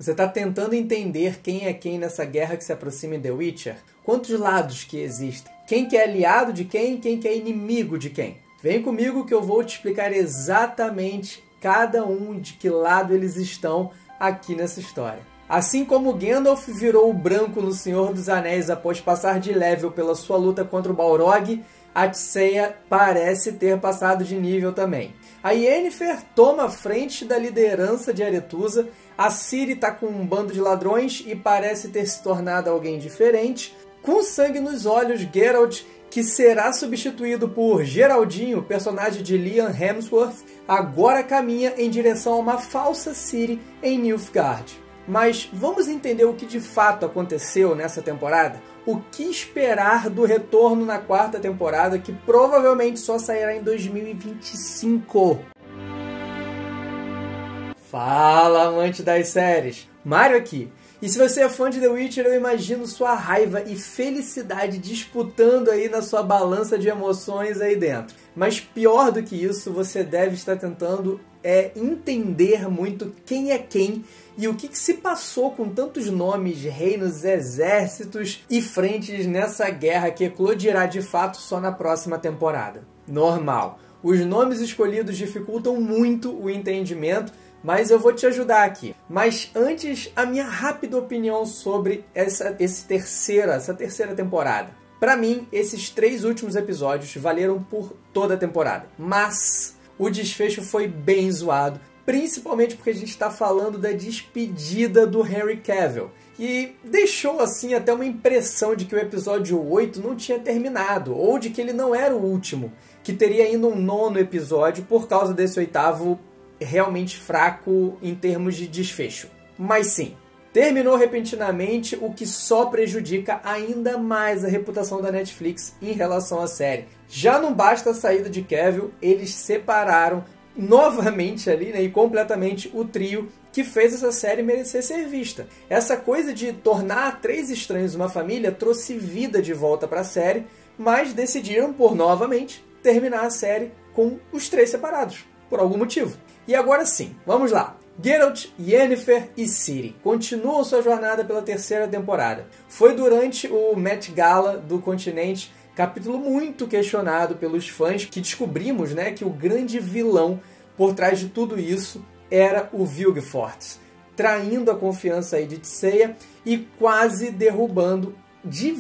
Você está tentando entender quem é quem nessa guerra que se aproxima em The Witcher? Quantos lados que existem? Quem que é aliado de quem que é inimigo de quem? Vem comigo que eu vou te explicar exatamente cada um de que lado eles estão aqui nessa história. Assim como Gandalf virou o branco no Senhor dos Anéis após passar de level pela sua luta contra o Balrog, a Tissaia parece ter passado de nível também. A Yennefer toma a frente da liderança de Aretusa, a Ciri está com um bando de ladrões e parece ter se tornado alguém diferente. Com sangue nos olhos, Geralt, que será substituído por Geraldinho, personagem de Liam Hemsworth, agora caminha em direção a uma falsa Ciri em Nilfgaard. Mas vamos entender o que de fato aconteceu nessa temporada? O que esperar do retorno na quarta temporada, que provavelmente só sairá em 2025? Fala, amante das séries! Mário aqui. E se você é fã de The Witcher, eu imagino sua raiva e felicidade disputando aí na sua balança de emoções aí dentro. Mas pior do que isso, você deve estar tentando entender muito quem é quem e o que se passou com tantos nomes, reinos, exércitos e frentes nessa guerra que eclodirá de fato só na próxima temporada. Normal. Os nomes escolhidos dificultam muito o entendimento, mas eu vou te ajudar aqui. Mas antes, a minha rápida opinião sobre essa terceira temporada. Para mim, esses 3 últimos episódios valeram por toda a temporada. Mas o desfecho foi bem zoado, principalmente porque a gente está falando da despedida do Henry Cavill. E deixou assim até uma impressão de que o episódio 8 não tinha terminado, ou de que ele não era o último, que teria ainda um 9º episódio por causa desse 8º realmente fraco em termos de desfecho. Mas sim, terminou repentinamente, o que só prejudica ainda mais a reputação da Netflix em relação à série. Já não basta a saída de Cavill, eles separaram novamente ali, né, e completamente o trio que fez essa série merecer ser vista. Essa coisa de tornar 3 estranhos uma família trouxe vida de volta para a série, mas decidiram por novamente terminar a série com os 3 separados, por algum motivo. E agora sim, vamos lá. Geralt, Yennefer e Ciri continuam sua jornada pela terceira temporada. Foi durante o Met Gala do continente, capítulo muito questionado pelos fãs, que descobrimos, né, que o grande vilão por trás de tudo isso era o Vilgefortz, traindo a confiança aí de Tissaia e quase derrubando de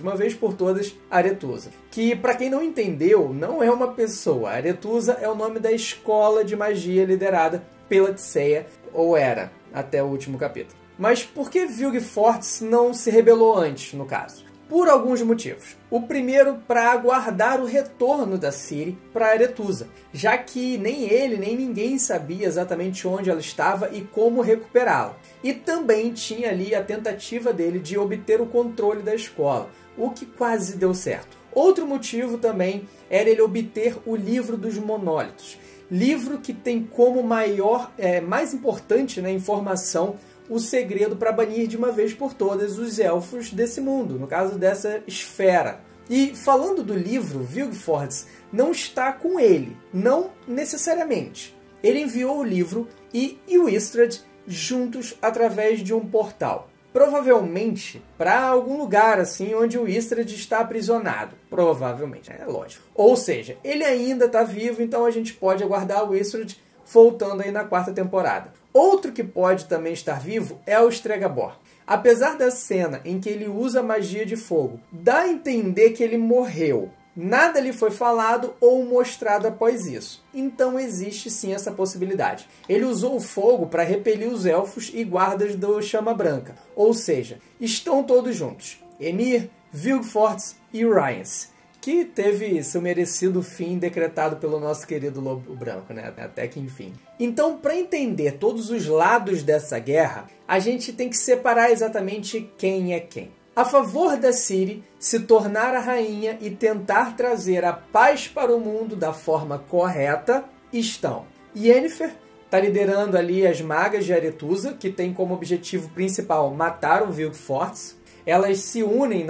uma vez por todas, Aretusa. Que, para quem não entendeu, não é uma pessoa. Aretusa é o nome da escola de magia liderada pela Tissaia, ou era, até o último capítulo. Mas por que Vilgefortz não se rebelou antes, no caso? Por alguns motivos. O primeiro, para aguardar o retorno da Ciri para Aretusa, já que nem ele nem ninguém sabia exatamente onde ela estava e como recuperá-la. E também tinha ali a tentativa dele de obter o controle da escola, o que quase deu certo. Outro motivo também era ele obter o livro dos monólitos, livro que tem como mais importante, né, informação o segredo para banir de uma vez por todas os elfos desse mundo, no caso dessa esfera. E falando do livro, Vilgefortz não está com ele, não necessariamente. Ele enviou o livro e o Istredd juntos através de um portal. Provavelmente para algum lugar assim onde o Istredd está aprisionado. Provavelmente, é lógico. Ou seja, ele ainda está vivo, então a gente pode aguardar o Istredd voltando aí na 4ª temporada. Outro que pode também estar vivo é o Stregobor. Apesar da cena em que ele usa magia de fogo, dá a entender que ele morreu. Nada lhe foi falado ou mostrado após isso. Então existe sim essa possibilidade. Ele usou o fogo para repelir os elfos e guardas do Chama Branca. Ou seja, estão todos juntos. Emhyr, Vilgefortz e Rience, que teve seu merecido fim decretado pelo nosso querido Lobo Branco, né? Até que enfim. Então, para entender todos os lados dessa guerra, a gente tem que separar exatamente quem é quem. A favor da Ciri se tornar a rainha e tentar trazer a paz para o mundo da forma correta estão Yennefer, está liderando ali as magas de Aretusa, que tem como objetivo principal matar o Vilgefortz. Elas se unem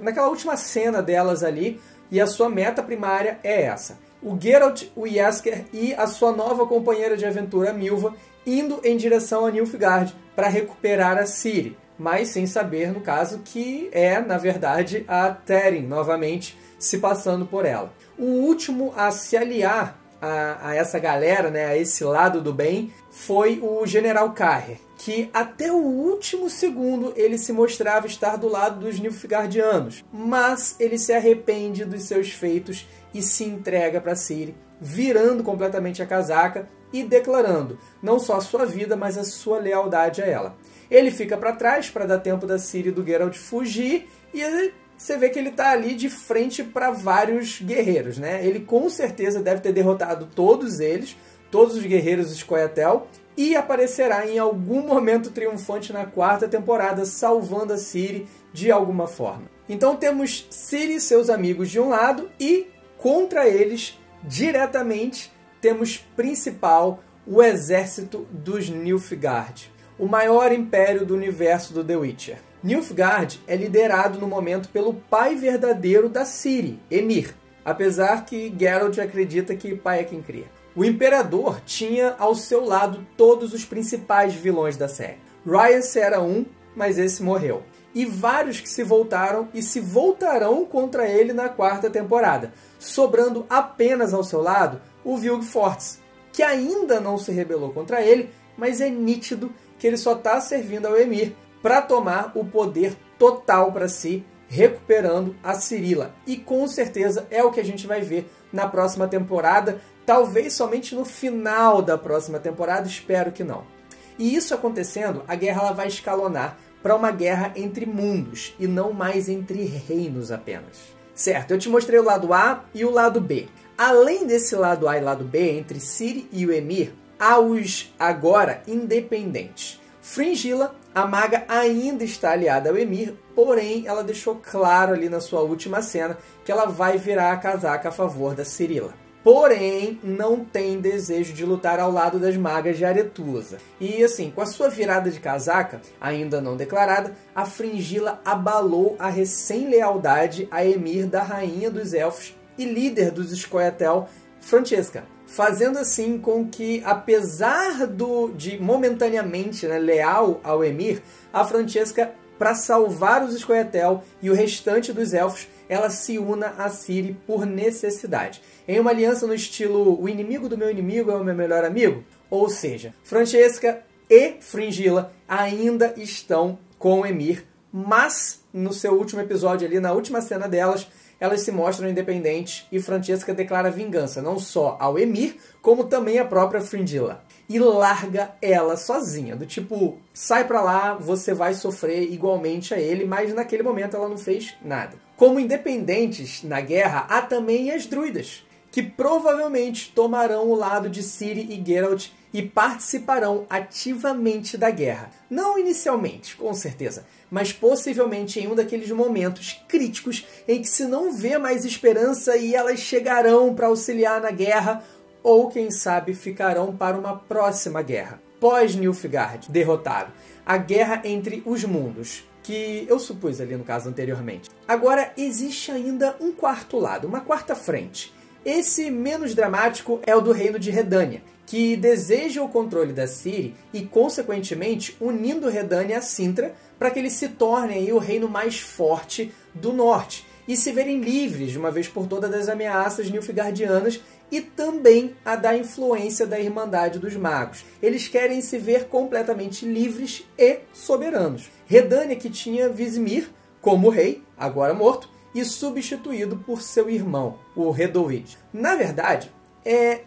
naquela última cena delas ali, e a sua meta primária é essa. O Geralt, o Jaskier e a sua nova companheira de aventura, Milva, indo em direção a Nilfgaard para recuperar a Ciri, mas sem saber, no caso, que é, na verdade, a Thérien novamente se passando por ela. O último a se aliar a essa galera, né, a esse lado do bem, foi o General Carrer, que até o último segundo ele se mostrava estar do lado dos Nilfgaardianos, mas ele se arrepende dos seus feitos e se entrega para Ciri, virando completamente a casaca e declarando não só a sua vida, mas a sua lealdade a ela. Ele fica para trás para dar tempo da Ciri e do Geralt fugir, e você vê que ele está ali de frente para vários guerreiros, né? Ele com certeza deve ter derrotado todos eles, todos os guerreiros de Scoia'tael, e aparecerá em algum momento triunfante na 4ª temporada, salvando a Ciri de alguma forma. Então temos Ciri e seus amigos de um lado, e contra eles, diretamente, temos principal o exército dos Nilfgaard, o maior império do universo do The Witcher. Nilfgaard é liderado no momento pelo pai verdadeiro da Ciri, Emhyr, apesar que Geralt acredita que pai é quem cria. O imperador tinha ao seu lado todos os principais vilões da série. Rience era um, mas esse morreu. E vários que se voltaram e se voltarão contra ele na 4ª temporada, sobrando apenas ao seu lado o Vilgefortz, que ainda não se rebelou contra ele, mas é nítido que ele só está servindo ao Emhyr para tomar o poder total para si, recuperando a Cirila. E com certeza é o que a gente vai ver na próxima temporada, talvez somente no final da próxima temporada, espero que não. E isso acontecendo, a guerra ela vai escalonar para uma guerra entre mundos, e não mais entre reinos apenas. Certo, eu te mostrei o lado A e o lado B. Além desse lado A e lado B, entre Ciri e o Emhyr, há os agora independentes. Fringilla, a maga, ainda está aliada ao Emhyr, porém ela deixou claro ali na sua última cena que ela vai virar a casaca a favor da Cirila. Porém, não tem desejo de lutar ao lado das magas de Aretusa. E assim, com a sua virada de casaca, ainda não declarada, a Fringilla abalou a recém-lealdade a Emhyr da Rainha dos Elfos e líder dos Scoia'tael, Francesca, fazendo assim com que, apesar de momentaneamente, né, leal ao Emhyr, a Francesca, para salvar os Scoia'tael e o restante dos elfos, ela se una a Ciri por necessidade. Em uma aliança no estilo o inimigo do meu inimigo é o meu melhor amigo. Ou seja, Francesca e Fringilla ainda estão com o Emhyr, mas no seu último episódio ali, na última cena delas, elas se mostram independentes e Francesca declara vingança, não só ao Emhyr, como também à própria Fringilla. E larga ela sozinha, do tipo, sai pra lá, você vai sofrer igualmente a ele, mas naquele momento ela não fez nada. Como independentes na guerra, há também as druidas, que provavelmente tomarão o lado de Ciri e Geralt e participarão ativamente da guerra. Não inicialmente, com certeza, mas possivelmente em um daqueles momentos críticos em que se não vê mais esperança e elas chegarão para auxiliar na guerra, ou quem sabe ficarão para uma próxima guerra. Pós-Nilfgaard, derrotado. A guerra entre os mundos, que eu supus ali no caso anteriormente. Agora existe ainda um quarto lado, uma quarta frente. Esse menos dramático é o do reino de Redânia, que deseja o controle da Ciri e, consequentemente, unindo Redânia a Cintra para que eles se tornem aí o reino mais forte do norte e se verem livres de uma vez por todas das ameaças nilfgaardianas e também a da influência da Irmandade dos Magos. Eles querem se ver completamente livres e soberanos. Redânia, que tinha Vizimir como rei, agora morto, e substituído por seu irmão, o Redovid. Na verdade,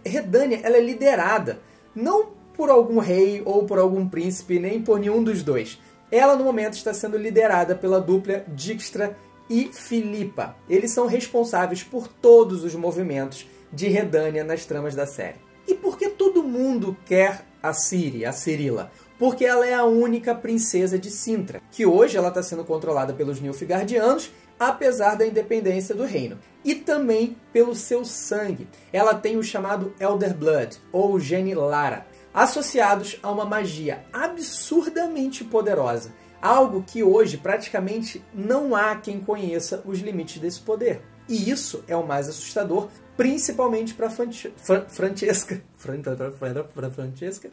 Redânia ela é liderada não por algum rei ou por algum príncipe, nem por nenhum dos dois. Ela, no momento, está sendo liderada pela dupla Dijkstra e Filipa. Eles são responsáveis por todos os movimentos de Redânia nas tramas da série. E por que todo mundo quer a Ciri, a Cirila? Porque ela é a única princesa de Cintra, que hoje ela está sendo controlada pelos Nilfgaardianos, apesar da independência do reino. E também pelo seu sangue. Ela tem o chamado Elder Blood, ou Gene Lara, associados a uma magia absurdamente poderosa. Algo que hoje praticamente não há quem conheça os limites desse poder. E isso é o mais assustador, principalmente para Francesca,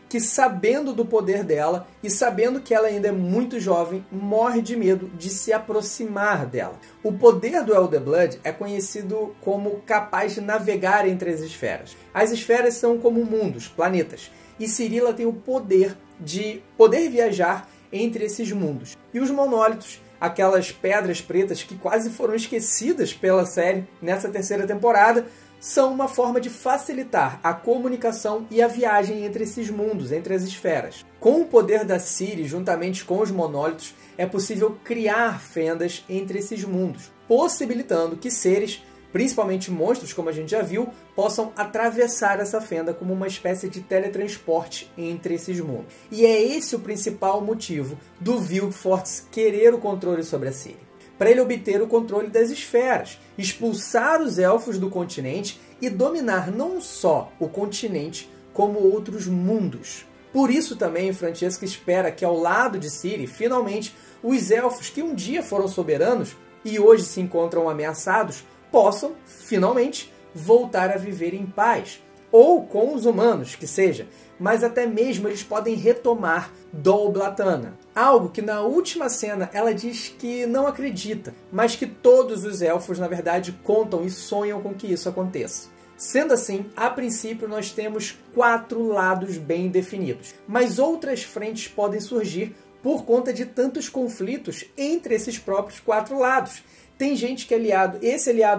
que sabendo do poder dela e sabendo que ela ainda é muito jovem, morre de medo de se aproximar dela. O poder do Elder Blood é conhecido como capaz de navegar entre as esferas. As esferas são como mundos, planetas, e Cirilla tem o poder de viajar entre esses mundos. E os monólitos, aquelas pedras pretas que quase foram esquecidas pela série nessa terceira temporada, são uma forma de facilitar a comunicação e a viagem entre esses mundos, entre as esferas. Com o poder da Ciri, juntamente com os monólitos, é possível criar fendas entre esses mundos, possibilitando que seres, principalmente monstros, como a gente já viu, possam atravessar essa fenda como uma espécie de teletransporte entre esses mundos. E é esse o principal motivo do Vilgefortz querer o controle sobre a Ciri, para ele obter o controle das esferas, expulsar os elfos do continente e dominar não só o continente, como outros mundos. Por isso também Francesca espera que ao lado de Ciri, finalmente, os elfos que um dia foram soberanos e hoje se encontram ameaçados, possam, finalmente, voltar a viver em paz. Ou com os humanos, que seja, mas até mesmo eles podem retomar Dol Blatana. Algo que na última cena ela diz que não acredita, mas que todos os elfos, na verdade, contam e sonham com que isso aconteça. Sendo assim, a princípio nós temos 4 lados bem definidos, mas outras frentes podem surgir por conta de tantos conflitos entre esses próprios 4 lados. Tem gente que é aliado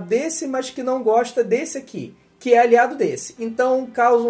desse, mas que não gosta desse aqui, que é aliado desse. Então causa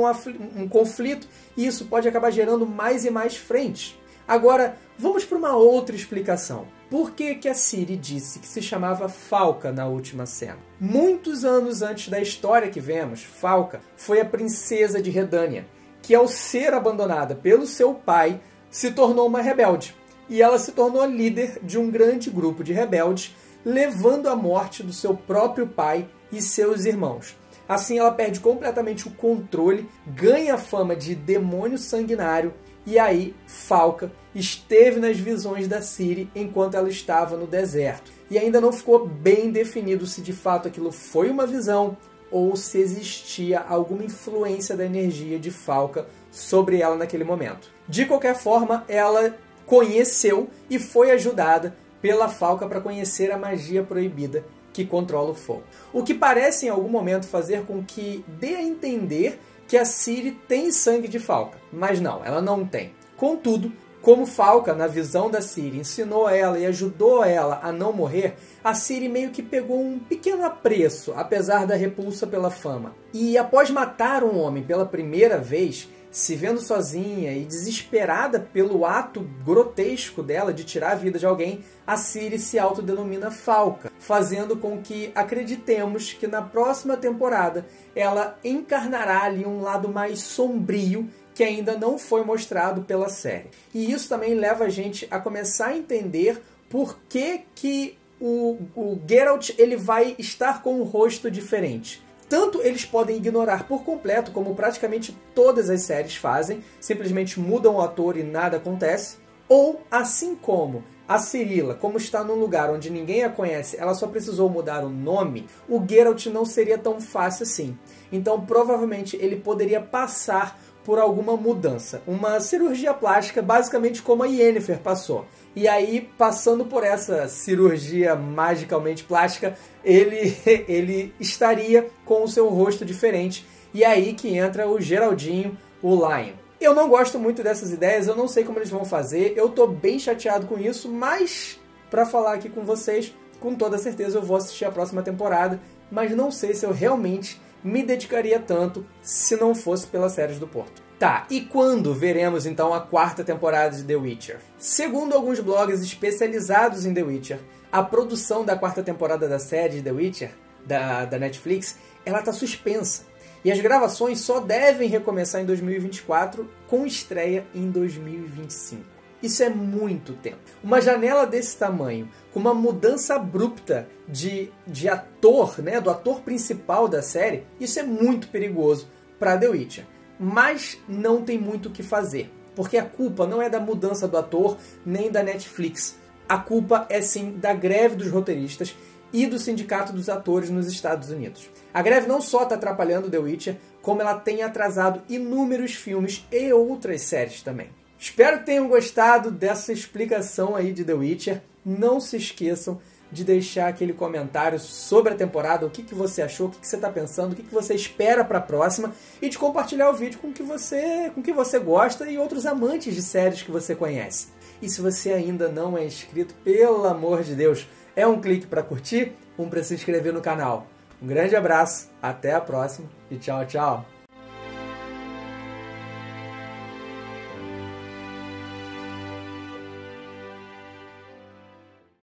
um conflito e isso pode acabar gerando mais e mais frentes. Agora, vamos para uma outra explicação. Por que que a Ciri disse que se chamava Falca na última cena? Muitos anos antes da história que vemos, Falca foi a princesa de Redânia, que ao ser abandonada pelo seu pai, se tornou uma rebelde. E ela se tornou líder de um grande grupo de rebeldes, levando à morte do seu próprio pai e seus irmãos. Assim ela perde completamente o controle, ganha a fama de demônio sanguinário, e aí Falca esteve nas visões da Ciri enquanto ela estava no deserto. E ainda não ficou bem definido se de fato aquilo foi uma visão ou se existia alguma influência da energia de Falca sobre ela naquele momento. De qualquer forma, ela conheceu e foi ajudada pela Falca para conhecer a magia proibida que controla o fogo. O que parece em algum momento fazer com que dê a entender que a Ciri tem sangue de Falca, mas não, ela não tem. Contudo, como Falca, na visão da Ciri, ensinou ela e ajudou ela a não morrer, a Ciri meio que pegou um pequeno apreço, apesar da repulsa pela fama. E após matar um homem pela primeira vez, se vendo sozinha e desesperada pelo ato grotesco dela de tirar a vida de alguém, a Ciri se autodenomina Falca, fazendo com que acreditemos que na próxima temporada ela encarnará ali um lado mais sombrio que ainda não foi mostrado pela série. E isso também leva a gente a começar a entender por que o Geralt ele vai estar com um rosto diferente. Tanto eles podem ignorar por completo, como praticamente todas as séries fazem, simplesmente mudam o ator e nada acontece, ou assim como a Cirilla, como está num lugar onde ninguém a conhece, ela só precisou mudar o nome, o Geralt não seria tão fácil assim. Então provavelmente ele poderia passar por alguma mudança, uma cirurgia plástica, basicamente como a Yennefer passou. E aí, passando por essa cirurgia magicamente plástica, ele estaria com o seu rosto diferente. E aí que entra o Geraldinho, o Lion. Eu não gosto muito dessas ideias, eu não sei como eles vão fazer, eu tô bem chateado com isso, mas para falar aqui com vocês, com toda certeza eu vou assistir a próxima temporada, mas não sei se eu realmente me dedicaria tanto se não fosse pelas séries do Porto. Tá, e quando veremos então a 4ª temporada de The Witcher? Segundo alguns blogs especializados em The Witcher, a produção da 4ª temporada da série de The Witcher, da Netflix, ela está suspensa. E as gravações só devem recomeçar em 2024, com estreia em 2025. Isso é muito tempo. Uma janela desse tamanho, com uma mudança abrupta de ator, né, do ator principal da série, isso é muito perigoso para The Witcher. Mas não tem muito o que fazer, porque a culpa não é da mudança do ator, nem da Netflix. A culpa é sim da greve dos roteiristas e do Sindicato dos Atores nos Estados Unidos. A greve não só está atrapalhando The Witcher, como ela tem atrasado inúmeros filmes e outras séries também. Espero que tenham gostado dessa explicação aí de The Witcher. Não se esqueçam de deixar aquele comentário sobre a temporada, o que você achou, o que você está pensando, o que você espera para a próxima, e de compartilhar o vídeo com que você gosta e outros amantes de séries que você conhece. E se você ainda não é inscrito, pelo amor de Deus, é um clique para curtir, um para se inscrever no canal. Um grande abraço, até a próxima e tchau, tchau!